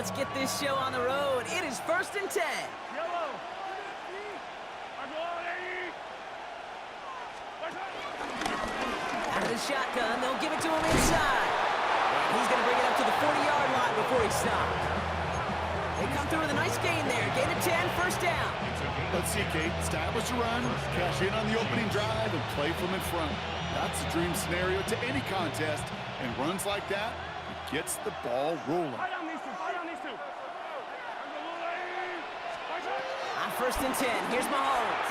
let's get this show on the road. It is 1st and 10. Out of the shotgun, they'll give it to him inside. And he's going to bring it up to the 40-yard line before he stops. They come through with a nice gain there. Gain of 10, first down. Let's see, Kate. Establish a run, cash in on the opening drive, and play from in front. That's a dream scenario to any contest, and runs like that, it gets the ball rolling. On 1st and 10, here's Mahomes.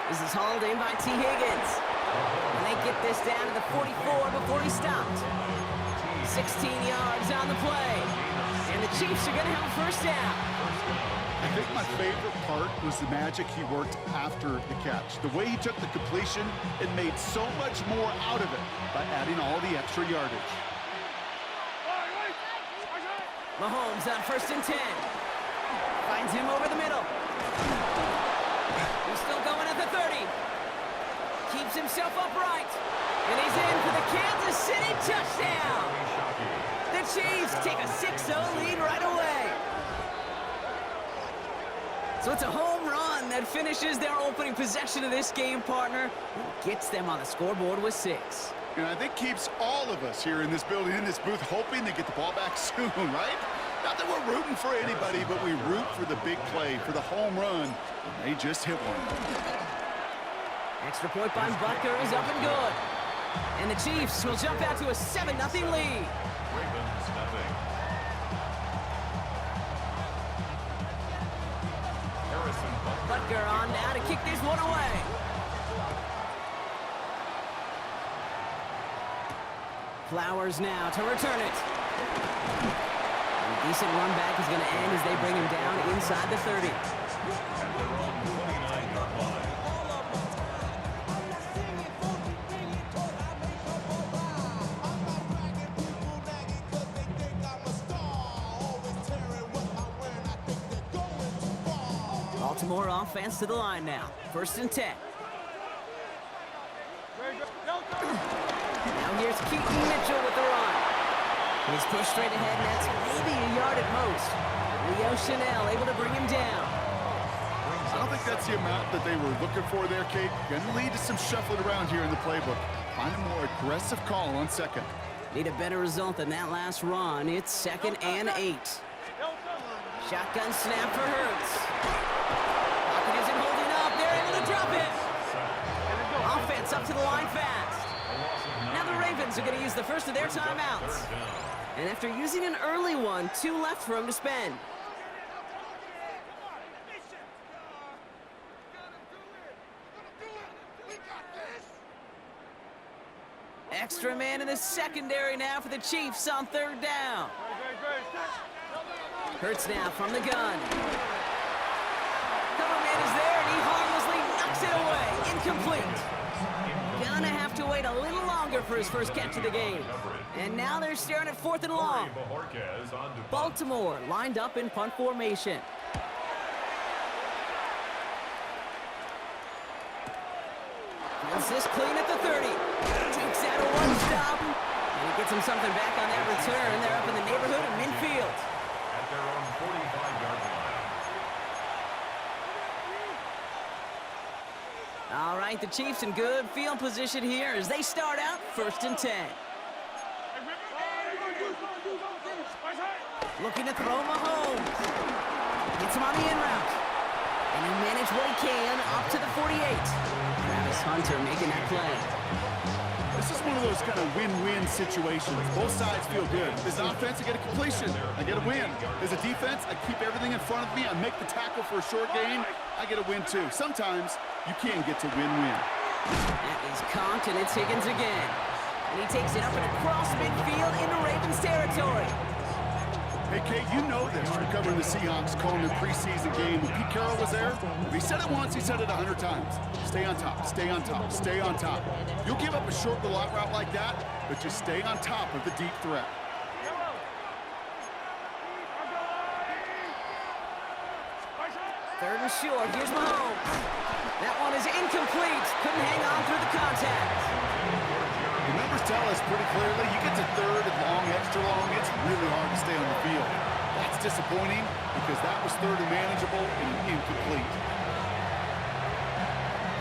This is hauled in by T. Higgins. And they get this down to the 44 before he stopped. 16 yards on the play. And the Chiefs are going to have a first down. I think my favorite part was the magic he worked after the catch. The way he took the completion and made so much more out of it by adding all the extra yardage. Mahomes on 1st and 10. Finds him over the middle. He's still going at the 30. Keeps himself upright. And he's in for the Kansas City touchdown. The Chiefs take a 6-0 lead right away. So it's a home run that finishes their opening possession of this game, partner. It gets them on the scoreboard with 6. And I think keeps all of us here in this building, in this booth, hoping they get the ball back soon, right? Not that we're rooting for anybody, but we root for the big play, for the home run. And they just hit one. Extra point by Butker is up and good. And the Chiefs will jump out to a 7-0 lead. Ravens nothing. Harrison Butker on now to kick this one away. Flowers now to return it. A decent run back is going to end as they bring him down inside the 30. at their own 29-yard line. Baltimore offense to the line now. 1st and 10. Now here's Keaton Mitchell with the run. He's pushed straight ahead, and that's maybe a yard at most. Leo Chanel able to bring him down. I don't think that's the amount that they were looking for there, Kate. Going to lead to some shuffling around here in the playbook. Find a more aggressive call on second. Need a better result than that last run. It's 2nd and 8. Shotgun snap for Hurts. Pocket isn't holding up. They're able to drop it. Offense up to the line fast. Now the Ravens are going to use the first of their timeouts. And after using an early one, 2 left for him to spend. Extra man in the secondary now for the Chiefs on 3rd down. Hurts now from the gun. Cover man is there, and he harmlessly knocks it away. Incomplete. Gonna have to wait a little longer for his first catch of the game. And now they're staring at 4th and long. Baltimore lined up in punt formation. Feels this clean at the 30. Takes out a one-stop. And he gets him something back on that return. They're up in the neighborhood of midfield. At their own 45-yard line. All right, the Chiefs in good field position here as they start out 1st and 10. Looking to throw Mahomes. Gets him on the in route. And he managed what he can up to the 48. Travis Hunter making that play. This is one of those kind of win-win situations. Both sides feel good. As an offense, I get a completion. I get a win. As a defense, I keep everything in front of me. I make the tackle for a short gain. I get a win, too. Sometimes you can get to win-win. That is conked, and it's Higgins again. And he takes it up and across midfield into Ravens territory. Hey, Kate, you know this from covering the Seahawks, calling the preseason game. When Pete Carroll was there, if he said it once, he said it 100 times. Stay on top, stay on top, stay on top. You'll give up a short little out route like that, but just stay on top of the deep threat. Third and short, here's Mahomes. That one is incomplete. Couldn't hang on through the contact. The numbers tell us pretty clearly, you get to 3rd and long, extra long, it's really hard to stay on the field. That's disappointing because that was third and manageable and incomplete.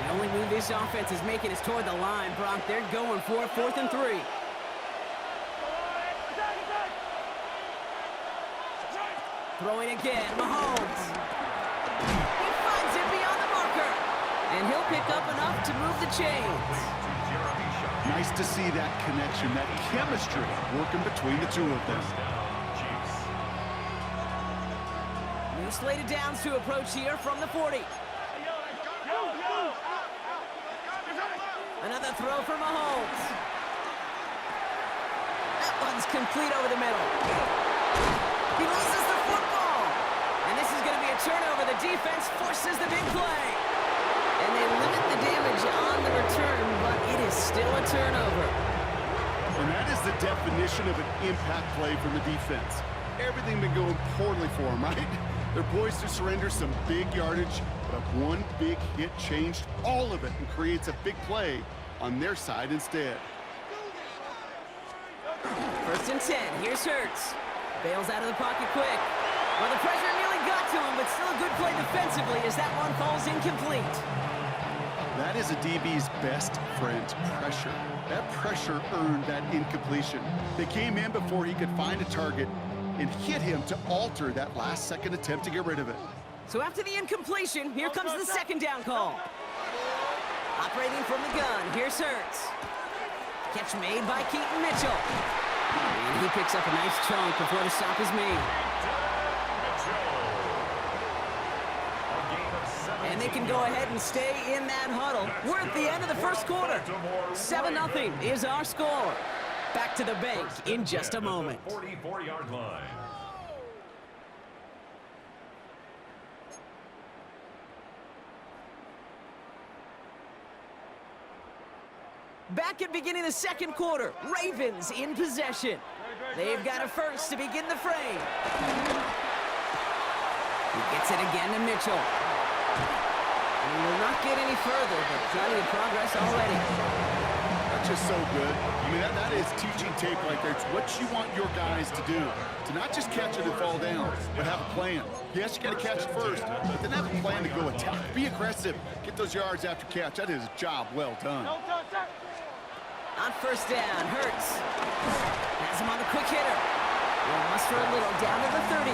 The only move this offense is making is toward the line, Brock. They're going for it, 4th and 3. Throwing again, Mahomes. He finds it beyond the marker. And he'll pick up enough to move the chains. Nice to see that connection, that chemistry working between the two of them. New slated downs to approach here from the 40. Another throw for Mahomes. That one's complete over the middle. He loses the football. And this is going to be a turnover. The defense forces the big play. And they limit the damage on the return, but it is still a turnover. And that is the definition of an impact play from the defense. Everything been going poorly for them, right? They're poised to surrender some big yardage, but one big hit changed all of it and creates a big play on their side instead. 1st and 10. Here's Hurts. Bails out of the pocket quick. Well, the pressure nearly got to him, but still a good play defensively as that one falls incomplete. That is a DB's best friend, pressure. That pressure earned that incompletion. They came in before he could find a target and hit him to alter that last-second attempt to get rid of it. So after the incompletion, here comes the 2nd down call. Operating from the gun, here's Hurts. Catch made by Keaton Mitchell. And he picks up a nice chunk before the stop is made. And they can go ahead and stay in that huddle. We're at the end of the 1st quarter. 7-0 is our score. Back to the bank in just a moment. 44-yard line. Back at beginning of the 2nd quarter, Ravens in possession. They've got a first to begin the frame. He gets it again to Mitchell. He will not get any further, but plenty of progress already. That's just so good. I mean, that is teaching tape right there. It's what you want your guys to do. To not just catch it and fall down, but have a plan. Yes, you got to catch it first, but then have a plan to go attack. Be aggressive. Get those yards after catch. That is a job well done. On 1st down, Hurts has him on the quick hitter. Will muster a little down to the 30.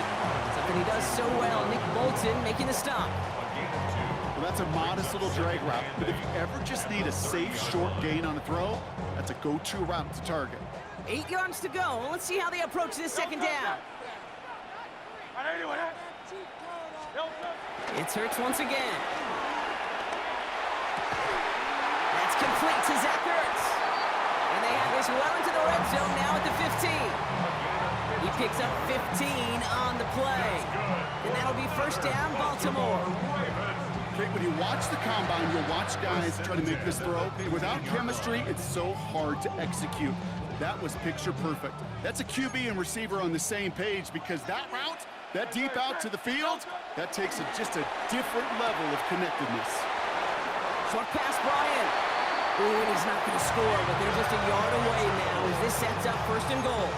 Something he does so well. Nick Bolton making the stop. Well, that's a modest little drag route, but if you ever just need a safe, short gain on a throw, that's a go-to route to target. 8 yards to go. Let's see how they approach this 2nd down. It's Hurts once again. That's complete to Zach Ertz. And they have this well into the red zone now at the 15. He picks up 15 on the play. And that'll be 1st down, Baltimore. Okay, when you watch the combine, you'll watch guys try to make this throw. Without chemistry, it's so hard to execute. That was picture perfect. That's a QB and receiver on the same page because that route, that deep out to the field, that takes just a different level of connectedness. Short pass brought in. Ooh, and he's not going to score, but they're just a yard away now as this sets up 1st and goal.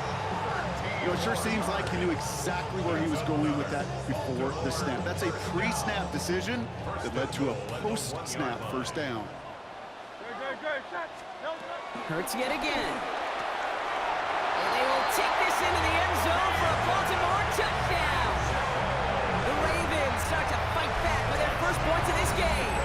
You know, it sure seems like he knew exactly where he was going with that before the snap. That's a pre-snap decision that led to a post-snap 1st down. Hurts yet again. And they will take this into the end zone for a Baltimore touchdown. The Ravens start to fight back with their 1st points of this game.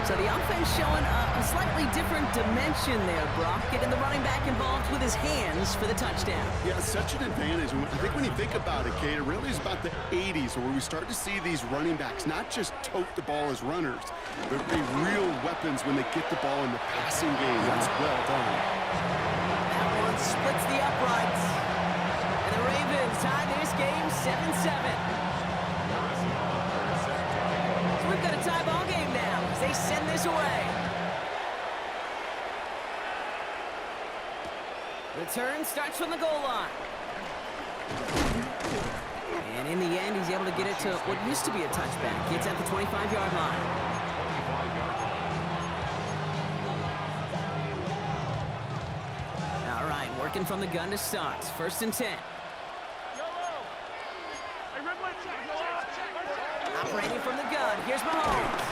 So the offense showing a slightly different dimension there, Brock, getting the running back involved with his hands for the touchdown. Yeah, it's such an advantage. I think when you think about it, Kate, it really is about the 80s where we start to see these running backs not just tote the ball as runners, but be real weapons when they get the ball in the passing game. That's well done. That one splits the uprights. And the Ravens tie this game 7-7. So we've got a tie ball game now as they send this away. Return starts from the goal line. And in the end, he's able to get it to what used to be a touchback. It's at the 25-yard line. All right, working from the gun to start. 1st and 10. Training from the gun. Here's Mahomes.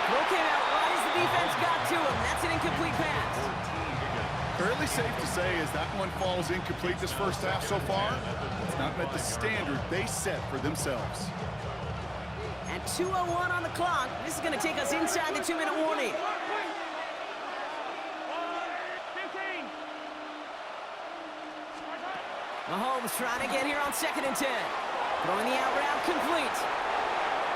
Throw came out right as the defense got to him. That's an incomplete pass. Fairly safe to say as that one falls incomplete this first half so far. It's not met the standard they set for themselves. At 2:01 on the clock, this is going to take us inside the 2-minute warning. Mahomes trying to get here on 2nd and 10. Throwing the out route complete.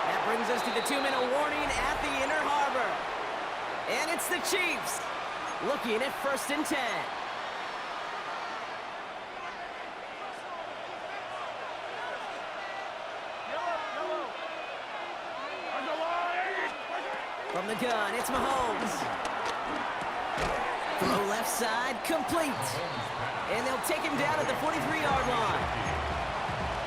That brings us to the 2-minute warning at the inner harbor. And it's the Chiefs looking at 1st and 10. From the gun, it's Mahomes. Throw left side, complete. And they'll take him down at the 43-yard line.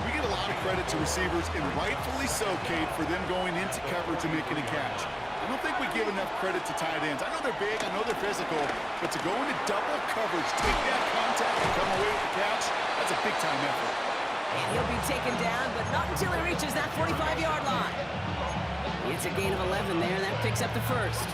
We get a lot of credit to receivers, and rightfully so, Kate, for them going into coverage and making a catch. I don't think we give enough credit to tight ends. I know they're big, I know they're physical, but to go into double coverage, take that contact, and come away with the catch, that's a big-time effort. And he'll be taken down, but not until he reaches that 45-yard line. It's a gain of 11 there, and that picks up the first.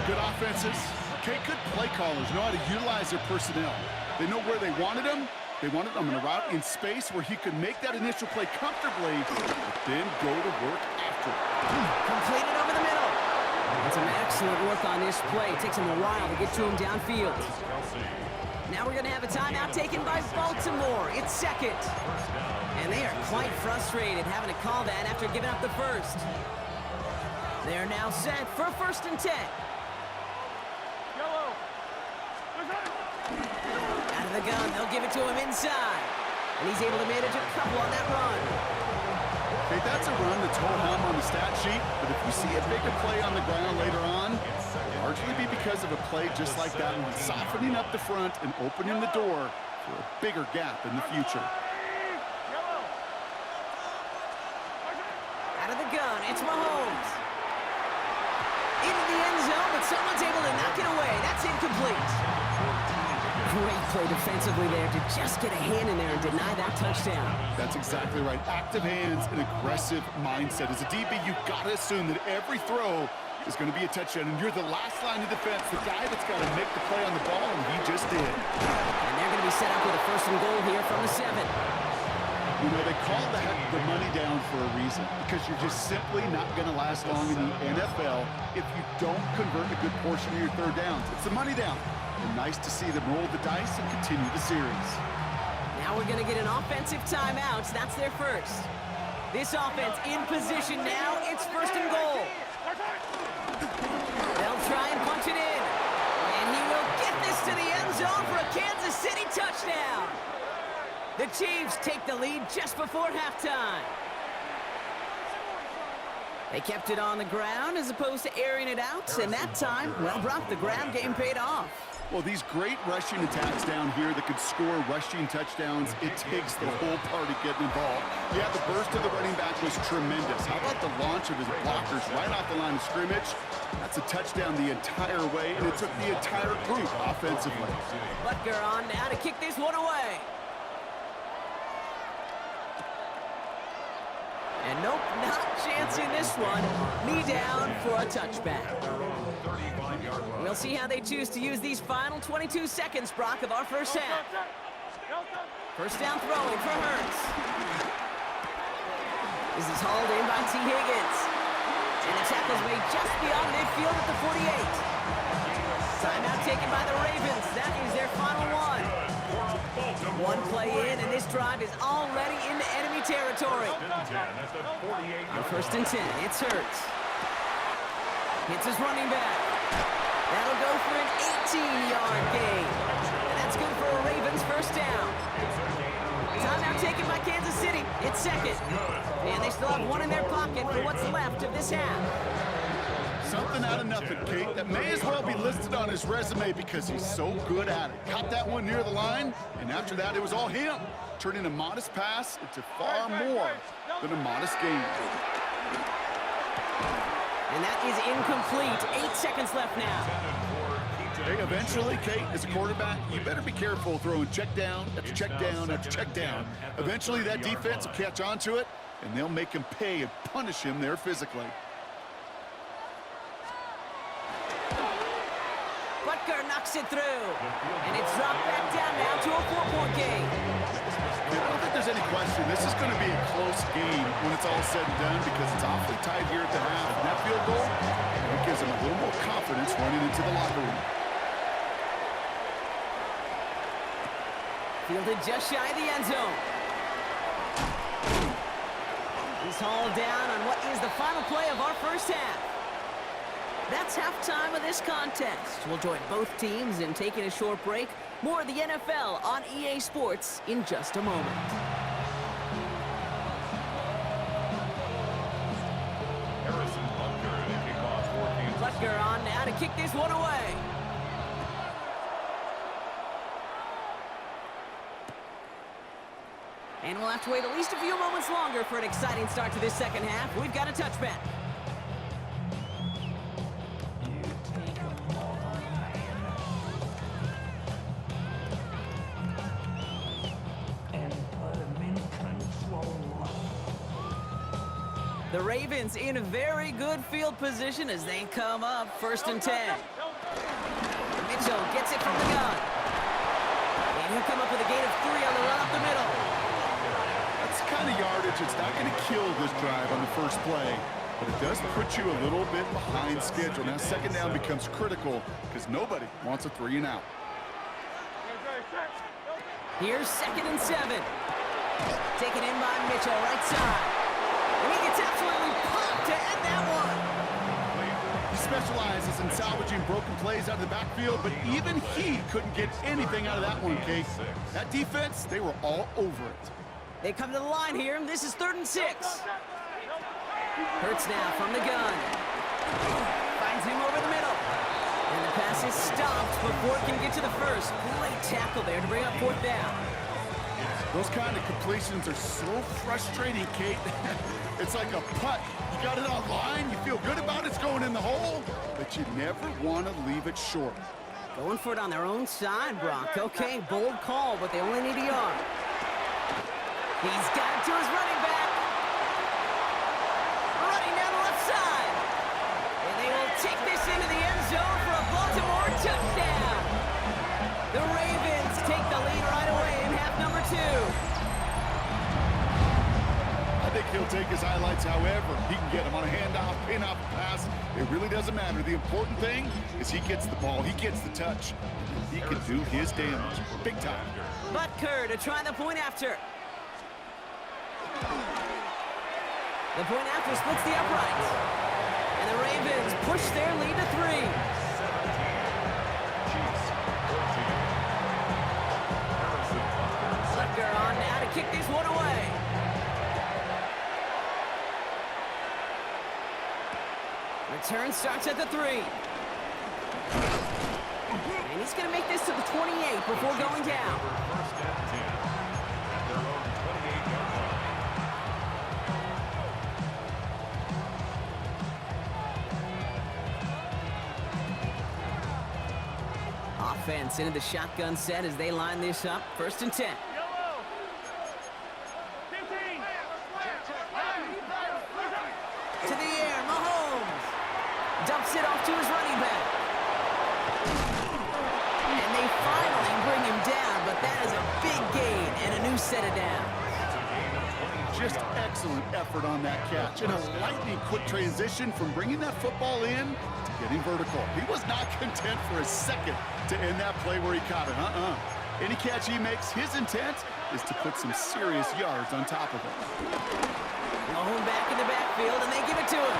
Good offenses. Kate, good play callers know how to utilize their personnel. They know where they wanted him. They wanted him in a route in space where he could make that initial play comfortably, but then go to work after it. Completed over the middle. That's some excellent work on this play. It takes him a while to get to him downfield. Now we're going to have a timeout taken by Baltimore. It's 2nd. And they are quite frustrated having to call that after giving up the first. They're now set for 1st and 10. Out of the gun, they'll give it to him inside. And he's able to manage a couple on that run. Okay, that's a run that's ho-hum on the stat sheet, but if you see a bigger play on the ground later on, it'll largely be because of a play just like that one, softening up the front and opening the door for a bigger gap in the future. Out of the gun, it's Mahomes. Into the end zone, but someone's able to knock it away. That's incomplete. Great play defensively there to just get a hand in there and deny that touchdown. That's exactly right. Active hands and aggressive mindset. As a DB, you've got to assume that every throw is going to be a touchdown, and you're the last line of defense, the guy that's got to make the play on the ball, and he just did. And they're going to be set up with a 1st and goal here from the 7. You know, they call the money down for a reason, because you're just simply not going to last long in the NFL if you don't convert a good portion of your third downs. It's the money down. And nice to see them roll the dice and continue the series. Now we're going to get an offensive timeout. That's their first. This offense in position now. It's 1st and goal. They'll try and punch it in. And he will get this to the end zone for a Kansas City touchdown. The Chiefs take the lead just before halftime. They kept it on the ground as opposed to airing it out, and that time, well, Brock, the ground game paid off. Well, these great rushing attacks down here that could score rushing touchdowns, it takes the whole party getting involved. Yeah, the burst of the running back was tremendous. How about the launch of his blockers right off the line of scrimmage? That's a touchdown the entire way, and it took the entire group offensively. Butker on now to kick this one away. And nope, not chancing this one. Knee down for a touchback. We'll see how they choose to use these final 22 seconds, Brock, of our first half. First down throwing for Hurts. This is hauled in by T. Higgins. And the tackle's made just beyond midfield at the 48. Timeout taken by the Ravens. That is their final one. One play in, and this drive is already into enemy territory. On 1st and 10, it's Hurts. Hits his running back. That'll go for an 18-yard gain. And that's good for a Ravens first down. Timeout taken by Kansas City. It's 2nd. And they still have one in their pocket for what's left of this half. Something out of nothing, Kate, that may as well be listed on his resume because he's so good at it. Caught that one near the line, and after that, it was all him, turning a modest pass into far more than a modest gain. And that is incomplete. 8 seconds left now. Hey, eventually, Kate, as a quarterback, you better be careful throwing check down after check down after check down. Eventually, that defense will catch on to it, and they'll make him pay and punish him there physically. Butker knocks it through, and it's dropped back down now to a 4-point game. I don't think there's any question. This is going to be a close game when it's all said and done because it's awfully tight here at the half. And that field goal, it gives them a little more confidence running into the locker room. Fielded just shy of the end zone. He's hauled down on what is the final play of our first half. That's halftime of this contest. We'll join both teams in taking a short break. More of the NFL on EA Sports in just a moment. Harrison Butker to kick off for Kansas City. Butker on now to kick this one away. And we'll have to wait at least a few moments longer for an exciting start to this second half. We've got a touchback. The Ravens in a very good field position as they come up 1st and 10. Mitchell gets it from the gun. And he'll come up with a gain of 3 on the run up the middle. That's the kind of yardage it's not going to kill this drive on the first play, but it does put you a little bit behind schedule. Now second down becomes critical because nobody wants a 3 and out. Here's 2nd and 7. Taken in by Mitchell, right side. And he gets absolutely pumped to end that one. He specializes in salvaging broken plays out of the backfield, but even he couldn't get anything out of that one, Kate. That defense, they were all over it. They come to the line here, and this is 3rd and 6. Hurts now from the gun. Finds him over the middle. And the pass is stopped before it can get to the first. Great tackle there to bring up 4th down. Those kind of completions are so frustrating, Kate. It's like a putt. You got it on line, you feel good about it, it's going in the hole, but you never want to leave it short. Going for it on their own side, Brock. Okay, bold call, but they only need a yard. He's got it to his running back. Running down the left side. And they will take this into the end zone for a Baltimore touchdown. The Ravens take the lead right away in half number 2. I think he'll take his highlights however he can get them on a handoff, pin-off, pass. It really doesn't matter. The important thing is he gets the ball, he gets the touch. He can do his damage big time. Butker to try the point after. The point after splits the uprights. And the Ravens push their lead to 3. Butker on now to kick this one away. Return starts at the 3. And he's going to make this to the 28 before going down. First and 10 at their own 28-yard line. Offense into the shotgun set as they line this up. 1st and 10. To the air, Mahomes dumps it off to his running back. And they finally bring him down, but that is a big gain and a new set of downs. Just excellent effort on that catch. And a lightning quick transition from bringing that football in to getting vertical. He was not content for a second to end that play where he caught it. Any catch he makes, his intent is to put some serious yards on top of it. Mahomes back in the backfield, and they give it to him.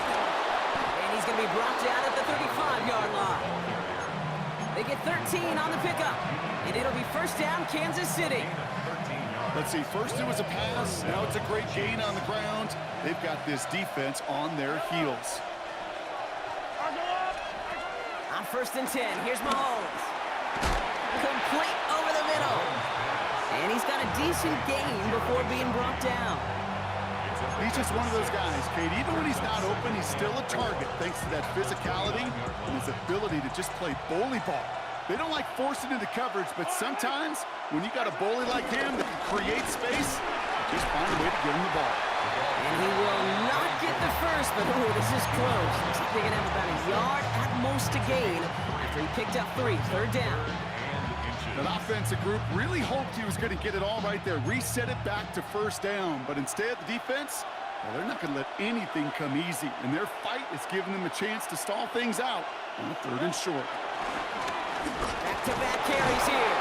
And he's going to be brought down at the 35-yard line. They get 13 on the pickup, and it'll be 1st down, Kansas City. Let's see, first it was a pass, now it's a great gain on the ground. They've got this defense on their heels. On 1st and 10, here's Mahomes. Complete over the middle. And he's got a decent gain before being brought down. He's just one of those guys, Kate. Even when he's not open, he's still a target thanks to that physicality and his ability to just play bully ball. They don't like forcing into coverage, but sometimes when you got a bully like him that can create space, just find a way to get him the ball. And he will not get the first, but this is close. Looks like they're going to have about a yard at most to gain after he picked up 3. Third down. That offensive group really hoped he was going to get it all right there, reset it back to first down. But instead, the defense, well, they're not going to let anything come easy. And their fight is giving them a chance to stall things out on a 3rd and short. Back-to-back carries here.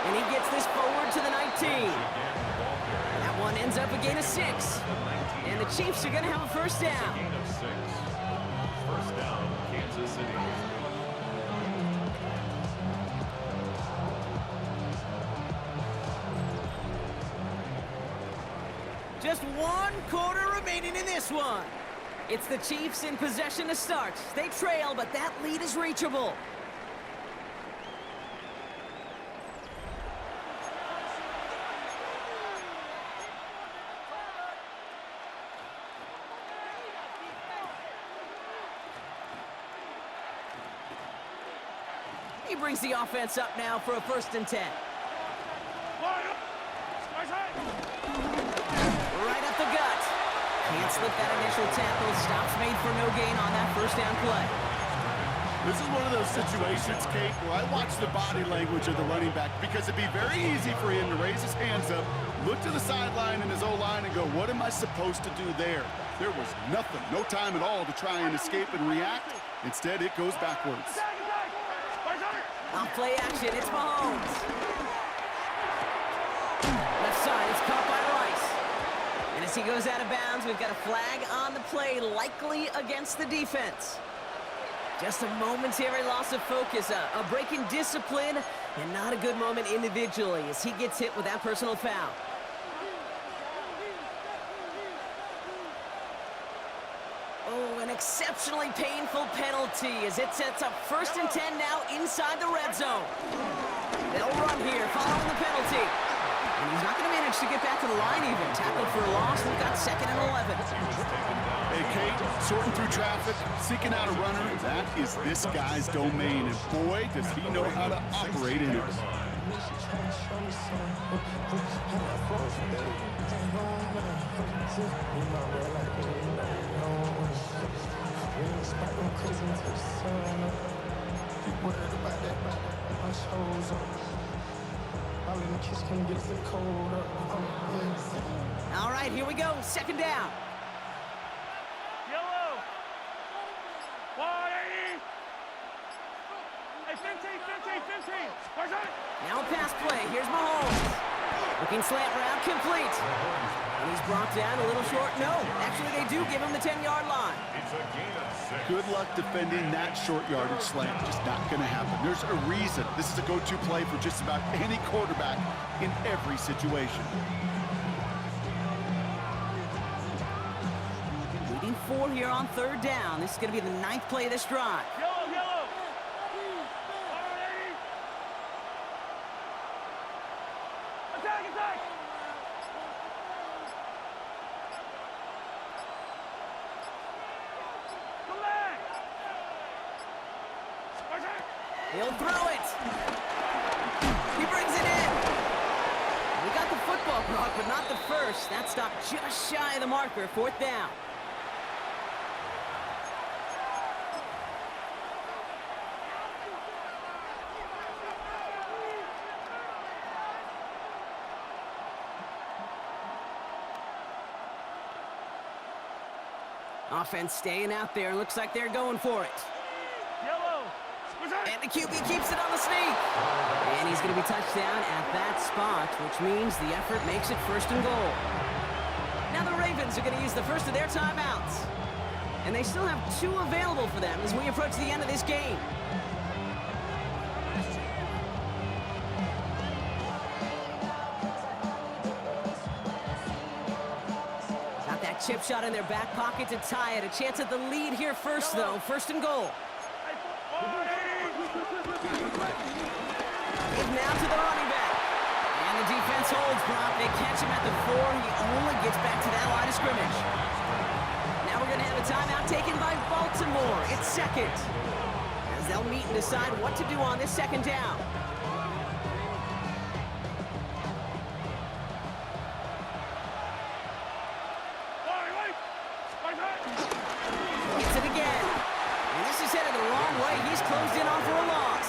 And he gets this forward to the 19. That one ends up a gain of 6. And the Chiefs are going to have a first down. Gain of 6. First down, Kansas City. Just 1 quarter remaining in this one. It's the Chiefs in possession to start. They trail, but that lead is reachable. He brings the offense up now for a 1st and 10. Right up the gut. Can't slip that initial tackle. Stops made for no gain on that 1st down play. This is one of those situations, Kate, where I watch the body language of the running back because it'd be very easy for him to raise his hands up, look to the sideline in his O-line and go, what am I supposed to do there? There was nothing, no time at all to try and escape and react. Instead, it goes backwards. Off play action, it's Mahomes. Left side, it's caught by Rice. And as he goes out of bounds, we've got a flag on the play, likely against the defense. Just a momentary loss of focus, a break in discipline, and not a good moment individually as he gets hit with that personal foul. Oh, an exceptionally painful penalty as it sets up 1st and 10 now inside the red zone. They'll run here following the penalty. And he's not going to manage to get back to the line even. Tackled for a loss. We've got 2nd and 11. Hey, Kate, sorting through traffic, seeking out a runner, that is this guy's domain. And boy, does he know how to operate in it. All right, here we go. 2nd down. Yellow. 180. Hey, 15. Now a pass play. Here's Mahomes. Looking slant route, complete. And he's brought down a little short. No, actually they do give him the 10-yard line. It's a gain of 6. Good luck defending that short yardage slant. Just not going to happen. There's a reason. This is a go-to play for just about any quarterback in every situation. Leading 4 here on 3rd down. This is going to be the 9th play of this drive. Yellow. 180. Attack. Come back. He'll throw it. He brings it in. We got the football, Brock, but not the first. That stopped just shy of the marker. 4th down. Offense staying out there. Looks like they're going for it. Yellow. And the QB keeps it on the sneak. And he's going to be touched down at that spot, which means the effort makes it 1st and goal. Now the Ravens are going to use the first of their timeouts. And they still have 2 available for them as we approach the end of this game. Got that chip shot in their back pocket to tie it. A chance at the lead here first, though. 1st and goal. Give now to the running back. And the defense holds, Brock. They catch him at the 4. He only gets back to that line of scrimmage. Now we're going to have a timeout taken by Baltimore. It's 2nd. As they'll meet and decide what to do on this 2nd down. closed in on for a loss.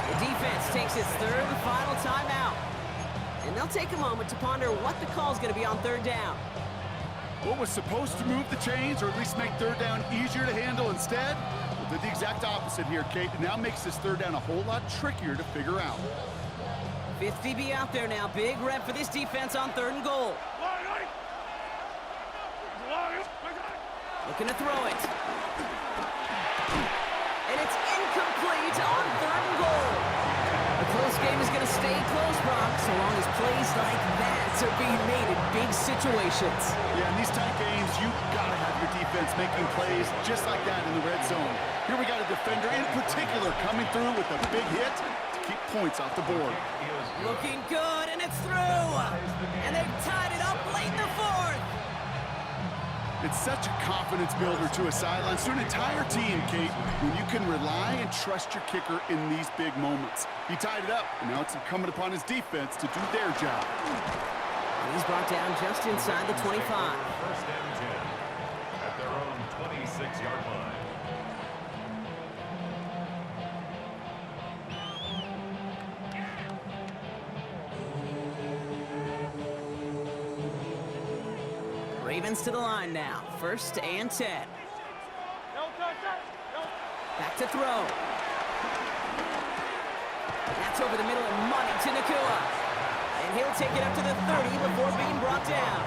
The defense takes its third and final timeout. And they'll take a moment to ponder what the call is going to be on third down. What was supposed to move the chains, or at least make third down easier to handle instead? Well, did the exact opposite here, Kate. It now makes this third down a whole lot trickier to figure out. Fifth DB out there now. Big rep for this defense on third and goal. Looking to throw it. And it's incomplete on third and goal. The close game is going to stay close, Brock, so long as plays like that are being made in big situations. Yeah, in these tight games, you got to have your defense making plays just like that in the red zone. Here we got a defender in particular coming through with a big hit to keep points off the board. Looking good, and it's through. And they've tied it up late in the fourth. It's such a confidence builder to a sideline, to an entire team, Kate, when you can rely and trust your kicker in these big moments. He tied it up, and now it's incumbent upon his defense to do their job. And he's brought down just inside the 25. First and 10 at their own 26-yard line. Ravens to the line now. First and 10. Back to throw. That's over the middle and money to Nakua. And he'll take it up to the 30 before being brought down.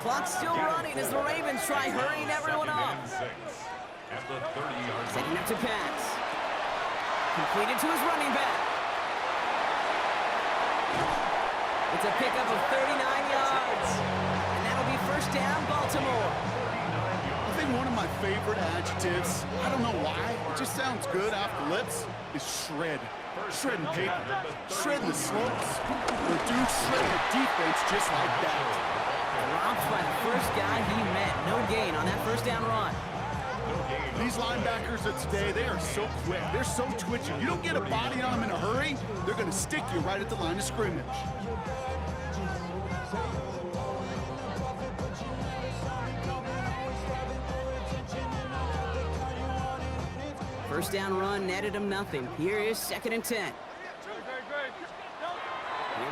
Clock's still running as the Ravens try hurrying everyone up. At the 30-yard line. Setting up to pass. Completed to his running back. It's a pickup of 39 yards. And that'll be first down, Baltimore. I think one of my favorite adjectives, I don't know why, it just sounds good off the lips, is shred. Shredding paper, shredding the slopes. The dude shredding the defense just like that. Dropped by the first guy he met. No gain on that first down run. These linebackers of today, they are so quick. They're so twitchy. You don't get a body on them in a hurry, they're going to stick you right at the line of scrimmage. First down run netted him nothing. Here is second and 10. Here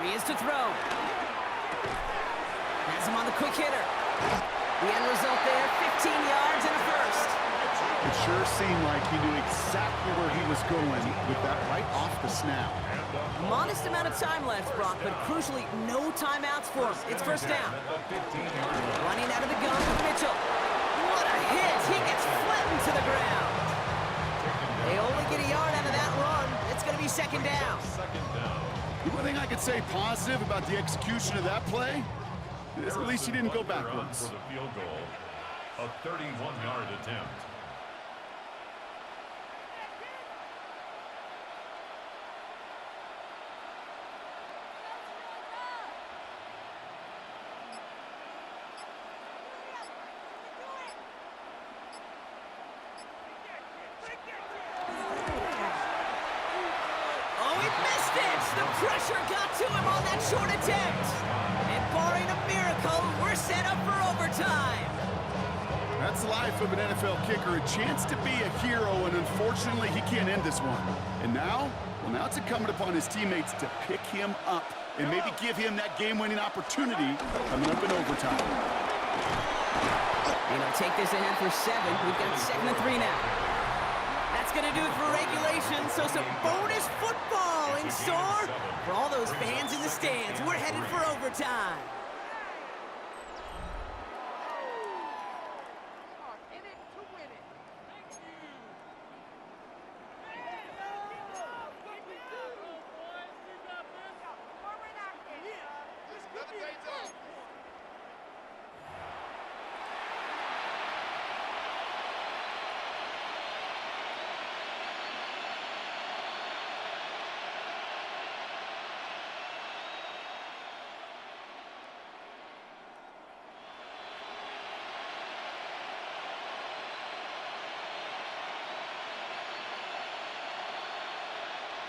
he is to throw. Has him on the quick hitter. The end result there, 15 yards and a first. It sure seemed like he knew exactly where he was going with that right off the snap. A modest amount of time left, Brock, but crucially, no timeouts for him. It's first down. Running out of the gun with Mitchell. What a hit! He gets flattened to the ground. They only get a yard out of that run. It's going to be second down. The one thing I could say positive about the execution of that play is at least he didn't go backwards. For the field goal, a 31-yard attempt. Pressure got to him on that short attempt. And barring a miracle, we're set up for overtime. That's the life of an NFL kicker, a chance to be a hero, and unfortunately, he can't end this one. And now, well, now it's incumbent upon his teammates to pick him up and maybe give him that game-winning opportunity coming up in overtime. And he'll take this ahead for 7. We've got 2nd and 3 now. That's going to do it for regulation, so some bonus football in store for all those fans in the stands. We're headed for overtime.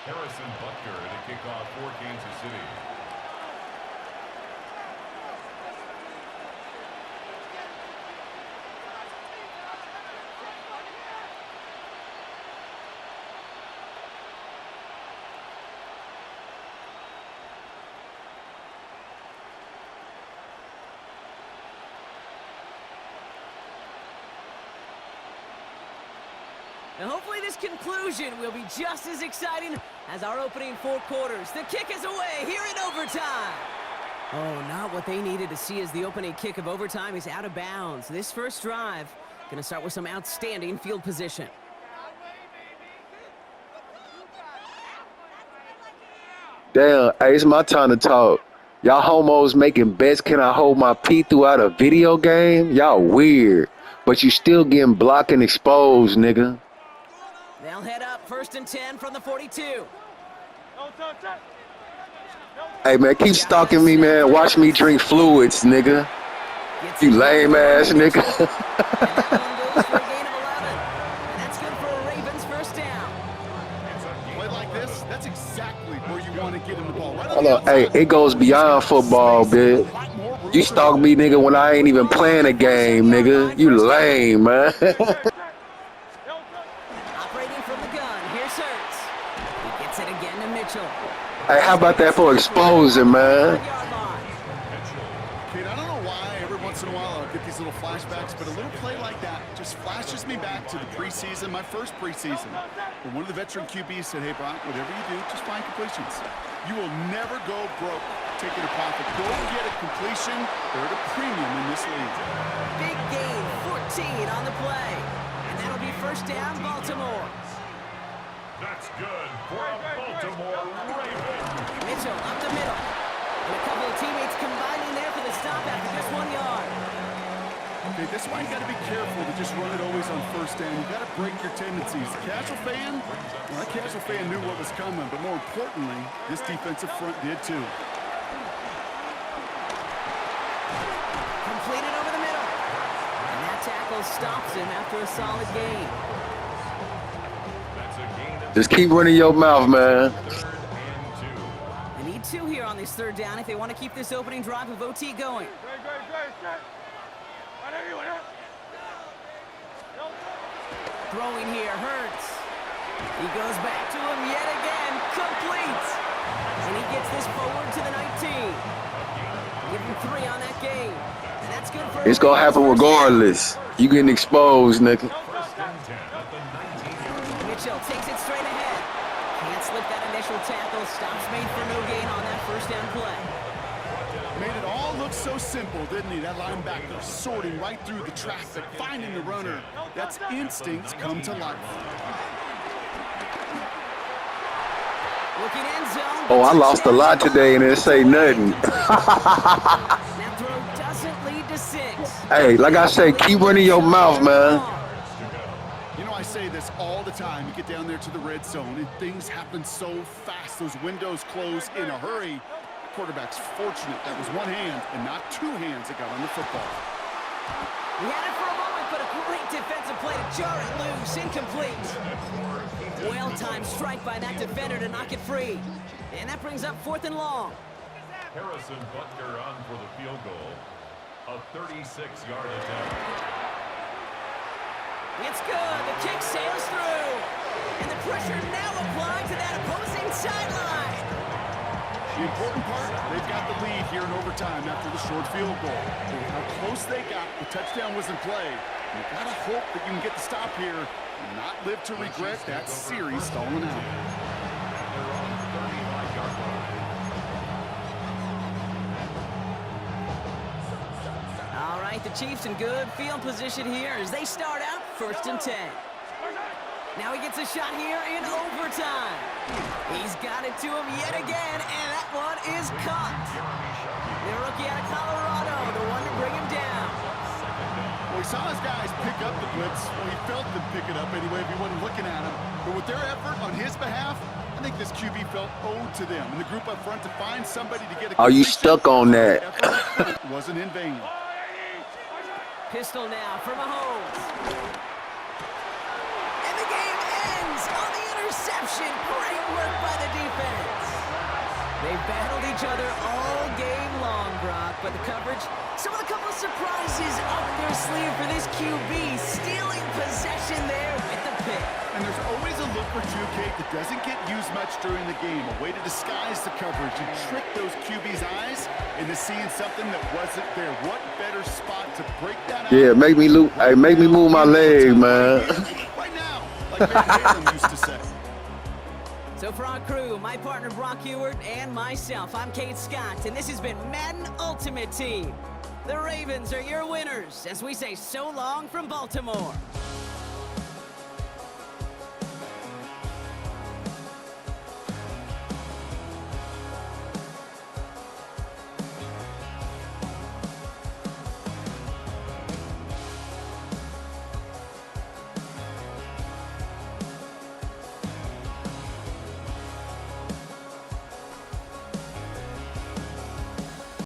Harrison Butker to kick off for Kansas City. And hopefully this conclusion will be just as exciting as our opening 4 quarters. The kick is away here in overtime. Oh, not what they needed to see as the opening kick of overtime is out of bounds. This first drive going to start with some outstanding field position. Damn, hey, it's my time to talk. Y'all homos making bets. Can I hold my pee throughout a video game? Y'all weird. But you still getting blocked and exposed, nigga. They'll head up 1st and 10 from the 42. Hey, man, keep stalking me, man. Watch me drink fluids, nigga. You lame ass nigga. And that one goes for a gain of 11. And that's good for a Ravens first down. Play like this, that's exactly where you want to get him the ball. Right on Hold the on, hey, outside. it goes beyond football, bitch. You stalk me, nigga, when I ain't even playing a game, nigga. You lame, man. Operating from the gun, here's Hurts. He gets it again to Mitchell. Hey, how about that for exposing, man? Yard line. Kid, I don't know why every once in a while I'll get these little flashbacks, but a little play like that just flashes me back to the preseason, my first preseason. When one of the veteran QBs said, hey, Brock, whatever you do, just find completions. You will never go broke taking a profit. Go get a completion. They're at a premium in this league. Big gain, 14 on the play. And that'll be first down, Baltimore. That's good for a Baltimore Raven. Mitchell up the middle. And a couple of teammates combining there for the stop after just 1 yard. Okay, that's why you got to be careful to just run it always on first down. You got to break your tendencies. The casual fan, well, that casual fan knew what was coming, but more importantly, this defensive front did too. Completed over the middle. And that tackle stops him after a solid gain. That's a gain of Just keep running your mouth, man. 3rd and 2. They need 2 here on this 3rd down if they want to keep this opening drive of OT going. Throwing here, Hurts. He goes back to him yet again, complete. And he gets this forward to the 19. Give him 3 on that game. And that's good for It's gonna happen regardless. You getting exposed, nigga. 1st and 10 at the 19-yard line. Mitchell takes it straight ahead. Can't slip that initial tackle. Stops made for no gain on that first down play. Made it all look so simple, didn't he? That linebacker sorting right through the traffic, finding the runner. That's instincts come to life. Looking end zone. Oh, I lost a lot today and it say nothing. That throw doesn't lead to 6. Hey, like I said, keep running your mouth, man. You know, I say this all the time. You get down there to the red zone and things happen so fast. Those windows close in a hurry. The quarterback's fortunate that was one hand and not 2 hands that got on the football. We had it for a moment, but a great defensive play to jar it loose. Incomplete. Well-timed strike by that defender to knock it free. And that brings up 4th and long. Harrison Butker on for the field goal. A 36-yard attempt. It's good. The kick sails through. And the pressure now applied to that opposing sideline. The important part, they've got the lead here in overtime after the short field goal. With how close they got, the touchdown was in play. You've got to hope that you can get the stop here and not live to regret that series stalling out. They're on the 35-yard line. All right, the Chiefs in good field position here as they start out 1st and 10. Now he gets a shot here in overtime. He's got it to him yet again, and that one is caught. The rookie out of Colorado, the one to bring him down. Well, he saw his guys pick up the blitz. Well, he felt them pick it up anyway if he wasn't looking at him. But with their effort on his behalf, I think this QB felt owed to them. And the group up front to find somebody to get a Are you completion stuck on that? effort wasn't in vain. Pistol now for Mahomes. And the game ends on the interception. Great work by the defense. They've battled each other all game long, Brock, but the coverage, some of the couple of surprises up their sleeve for this QB, stealing possession there with the pick. And there's always a look for Drew Kate that doesn't get used much during the game, a way to disguise the coverage and trick those QB's eyes into seeing something that wasn't there. What better spot to break that out? Yeah, make me move my leg, man. Right now, like Van Halen used to say. So for our crew, my partner Brock Ewart and myself, I'm Kate Scott, and this has been Madden Ultimate Team. The Ravens are your winners as we say so long from Baltimore.